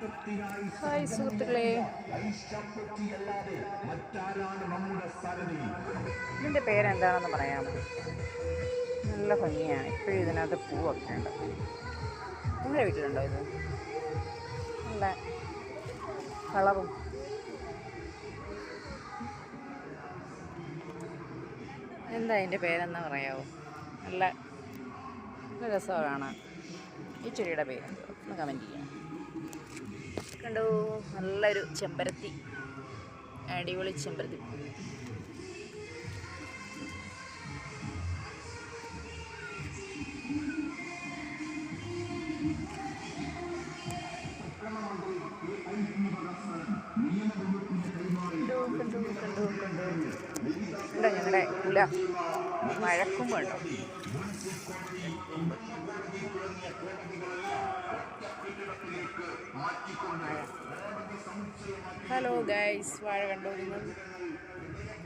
Hi സുഹൃത്തുക്കളെ, ഇതിൻ്റെ പേരെന്താണെന്ന് പറയാമോ? നല്ല ഭംഗിയാണ്. ഇപ്പോഴും ഇതിനകത്ത് പൂവൊക്കെ ഉണ്ട്. നിങ്ങളുടെ വീട്ടിലുണ്ടോ ഇത്? നല്ല കളറും. എന്താ അതിൻ്റെ പേരെന്താ പറയാമോ? നല്ല രസമാണ് കാണാൻ. ഈ ചെടിയുടെ പേരെന്തോ ഒന്ന് കമൻറ്റ് ചെയ്യാം. കണ്ടോ, നല്ലൊരു ചെമ്പരത്തി, അടിപൊളി ചെമ്പരത്തി. ഇവിടെ ഞങ്ങളുടെ കുല മഴക്കുമ്പുണ്ടോ? ഹലോ ഗൈസ്, വാഴ കണ്ടോ നിങ്ങൾ?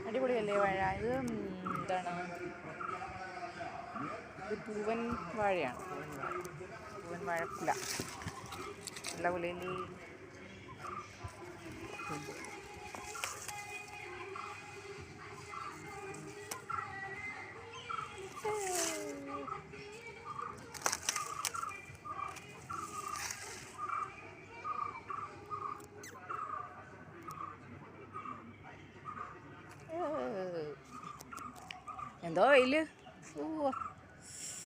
അടിപൊളിയല്ലേ വാഴ? ഇത് എന്താണ്? ഇത് പൂവൻ വാഴയാണ്. പൂവൻ വാഴക്കുല. നല്ല കുലയിലേ. എന്തോ വെയില്.